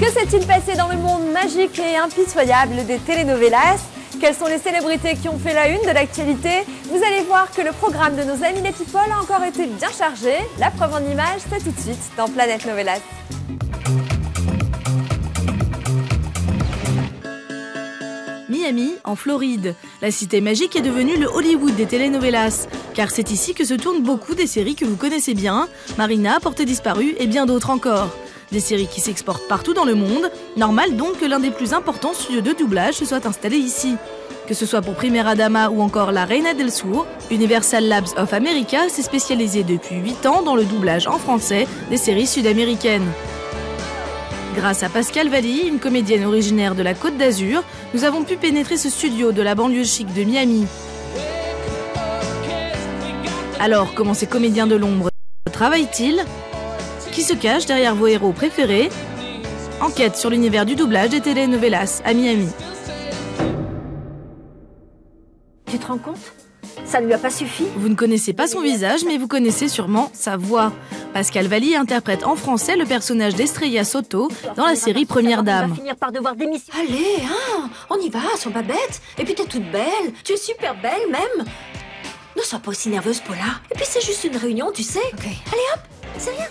Que s'est-il passé dans le monde magique et impitoyable des telenovelas? Quelles sont les célébrités qui ont fait la une de l'actualité? Vous allez voir que le programme de nos amis les People a encore été bien chargé. La preuve en image, c'est tout de suite dans Planète Novelas. Miami, en Floride. La cité magique est devenue le Hollywood des telenovelas, car c'est ici que se tournent beaucoup des séries que vous connaissez bien, Marina, Portée disparue et bien d'autres encore. Des séries qui s'exportent partout dans le monde, normal donc que l'un des plus importants studios de doublage se soit installé ici. Que ce soit pour Primera Dama ou encore La Reina del Sur, Universal Labs of America s'est spécialisé depuis 8 ans dans le doublage en français des séries sud-américaines. Grâce à Pascale Valli, une comédienne originaire de la Côte d'Azur, nous avons pu pénétrer ce studio de la banlieue chic de Miami. Alors, comment ces comédiens de l'ombre travaillent-ils? Qui se cache derrière vos héros préférés? Enquête sur l'univers du doublage des telenovelas à Miami. Tu te rends compte? Ça ne lui a pas suffi? Vous ne connaissez pas son visage, mais vous connaissez sûrement sa voix. Pascale Valli interprète en français le personnage d'Estrella Soto dans la série Première Dame. Finir par devoir démissionner. Allez, hein, on y va, sois pas bête. Et puis t'es toute belle, tu es super belle même. Ne sois pas aussi nerveuse, Paula. Et puis c'est juste une réunion, tu sais. Ok. Allez hop, c'est rien.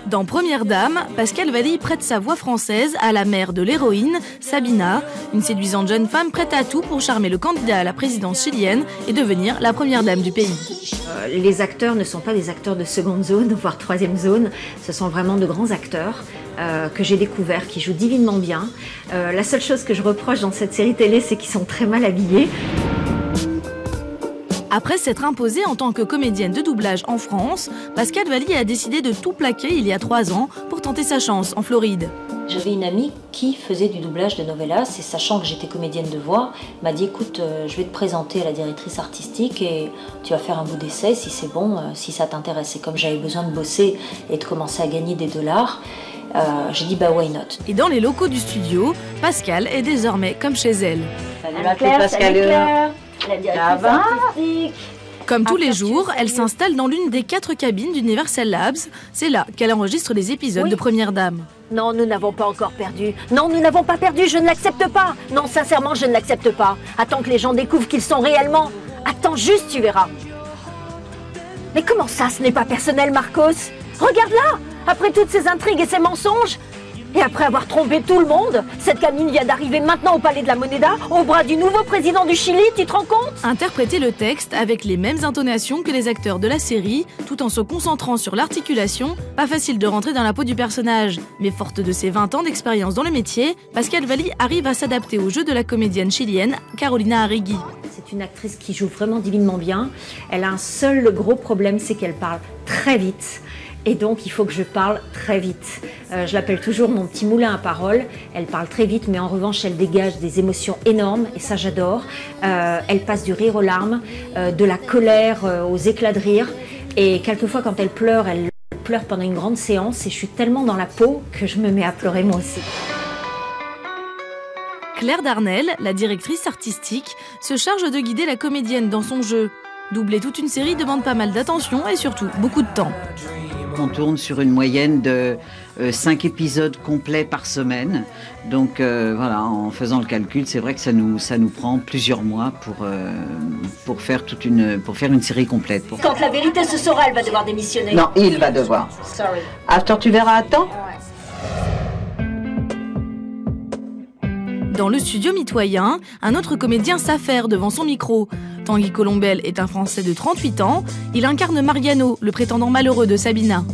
Dans Première Dame, Pascale Valli prête sa voix française à la mère de l'héroïne, Sabina, une séduisante jeune femme prête à tout pour charmer le candidat à la présidence chilienne et devenir la première dame du pays. Les acteurs ne sont pas des acteurs de seconde zone, voire troisième zone. Ce sont vraiment de grands acteurs que j'ai découverts, qui jouent divinement bien. La seule chose que je reproche dans cette série télé, c'est qu'ils sont très mal habillés. Après s'être imposée en tant que comédienne de doublage en France, Pascale Valli a décidé de tout plaquer il y a 3 ans pour tenter sa chance en Floride. J'avais une amie qui faisait du doublage de novelas et sachant que j'étais comédienne de voix, m'a dit écoute, je vais te présenter à la directrice artistique et tu vas faire un bout d'essai si c'est bon, si ça t'intéresse. Et comme j'avais besoin de bosser et de commencer à gagner des dollars, j'ai dit bah why not. Et dans les locaux du studio, Pascale est désormais comme chez elle. Salut ma Pascale. La directrice artistique. Comme tous les jours, elle s'installe dans l'une des 4 cabines d'Universal Labs. C'est là qu'elle enregistre les épisodes de Première Dame. Non, nous n'avons pas encore perdu. Non, nous n'avons pas perdu, je ne l'accepte pas. Non, sincèrement, je ne l'accepte pas. Attends que les gens découvrent qu'ils sont réellement. Attends juste, tu verras. Mais comment ça, ce n'est pas personnel, Marcos? Regarde là. Après toutes ces intrigues et ces mensonges, et après avoir trompé tout le monde, cette gamine vient d'arriver maintenant au palais de la Moneda, au bras du nouveau président du Chili, tu te rends compte? Interpréter le texte avec les mêmes intonations que les acteurs de la série, tout en se concentrant sur l'articulation, pas facile de rentrer dans la peau du personnage. Mais forte de ses 20 ans d'expérience dans le métier, Pascale Valli arrive à s'adapter au jeu de la comédienne chilienne Carolina Arrigui. C'est une actrice qui joue vraiment divinement bien. Elle a un seul gros problème, c'est qu'elle parle très vite. Et donc, il faut que je parle très vite. Je l'appelle toujours mon petit moulin à paroles. Elle parle très vite, mais en revanche, elle dégage des émotions énormes, et ça, j'adore. Elle passe du rire aux larmes, de la colère aux éclats de rire. Et quelquefois, quand elle pleure pendant une grande séance, et je suis tellement dans la peau que je me mets à pleurer moi aussi. Claire Darnell, la directrice artistique, se charge de guider la comédienne dans son jeu. Doubler toute une série demande pas mal d'attention et surtout beaucoup de temps. On tourne sur une moyenne de 5 épisodes complets par semaine. Donc voilà, en faisant le calcul, c'est vrai que ça nous prend plusieurs mois pour faire une série complète. Quand la vérité se saura, elle va devoir démissionner. Non, il va devoir. Sorry. After, tu verras à temps. Dans le studio mitoyen, un autre comédien s'affaire devant son micro. Tanguy Colombel est un Français de 38 ans. Il incarne Mariano, le prétendant malheureux de Sabina.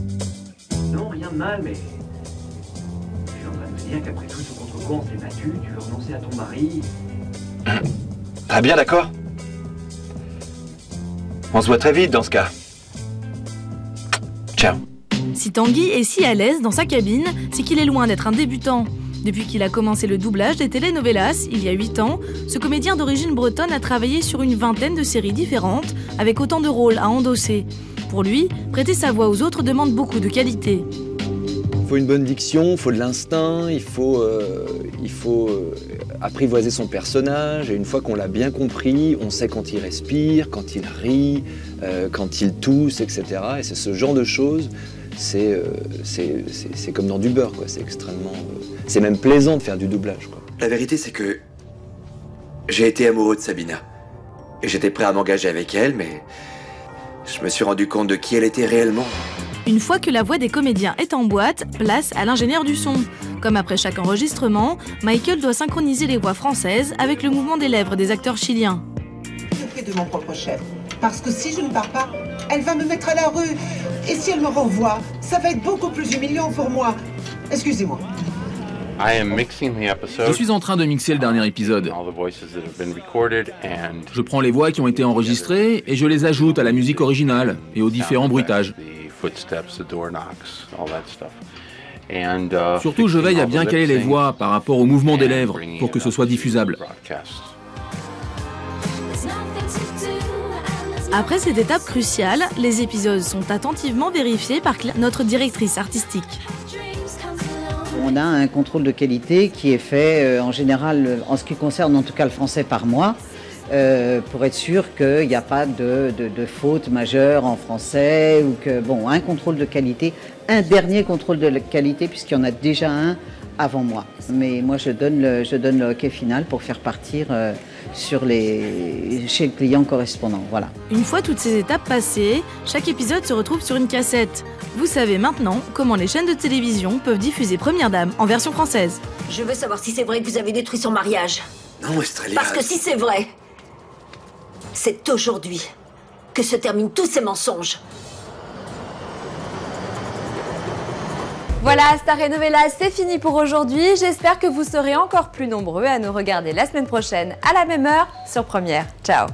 Non, rien de mal, mais... Je suis en train de me dire qu'après tout ce contre quoi on s'est battu, tu veux renoncer à ton mari... Ah bien, d'accord. On se voit très vite dans ce cas. Ciao. Si Tanguy est si à l'aise dans sa cabine, c'est qu'il est loin d'être un débutant. Depuis qu'il a commencé le doublage des telenovelas, il y a 8 ans, ce comédien d'origine bretonne a travaillé sur une vingtaine de séries différentes, avec autant de rôles à endosser. Pour lui, prêter sa voix aux autres demande beaucoup de qualité. Il faut une bonne diction, il faut de l'instinct, il faut apprivoiser son personnage. Et une fois qu'on l'a bien compris, on sait quand il respire, quand il rit, quand il tousse, etc. Et c'est ce genre de choses c'est comme dans du beurre, quoi. C'est extrêmement... c'est même plaisant de faire du doublage, quoi. La vérité, c'est que j'ai été amoureux de Sabina. Et j'étais prêt à m'engager avec elle, mais je me suis rendu compte de qui elle était réellement. Une fois que la voix des comédiens est en boîte, place à l'ingénieur du son. Comme après chaque enregistrement, Michael doit synchroniser les voix françaises avec le mouvement des lèvres des acteurs chiliens. Je prie de mon propre chef, parce que si je ne pars pas, elle va me mettre à la rue. Et si elle me renvoie, ça va être beaucoup plus humiliant pour moi. Excusez-moi. Je suis en train de mixer le dernier épisode. Je prends les voix qui ont été enregistrées et je les ajoute à la musique originale et aux différents bruitages. Surtout, je veille à bien caler les voix par rapport au mouvement des lèvres pour que ce soit diffusable. Après cette étape cruciale, les épisodes sont attentivement vérifiés par notre directrice artistique. On a un contrôle de qualité qui est fait en général, en ce qui concerne en tout cas le français, par mois, pour être sûr qu'il n'y a pas de faute majeure en français, ou que, bon, un contrôle de qualité, un dernier contrôle de qualité, puisqu'il y en a déjà un avant moi. Mais moi, je donne le OK final pour faire partir chez le client correspondant. Voilà. Une fois toutes ces étapes passées, chaque épisode se retrouve sur une cassette. Vous savez maintenant comment les chaînes de télévision peuvent diffuser Première Dame en version française. Je veux savoir si c'est vrai que vous avez détruit son mariage. Non, Estrella. Parce que si c'est vrai, c'est aujourd'hui que se terminent tous ces mensonges. Voilà, Star et Novelas, c'est fini pour aujourd'hui. J'espère que vous serez encore plus nombreux à nous regarder la semaine prochaine à la même heure sur Première. Ciao!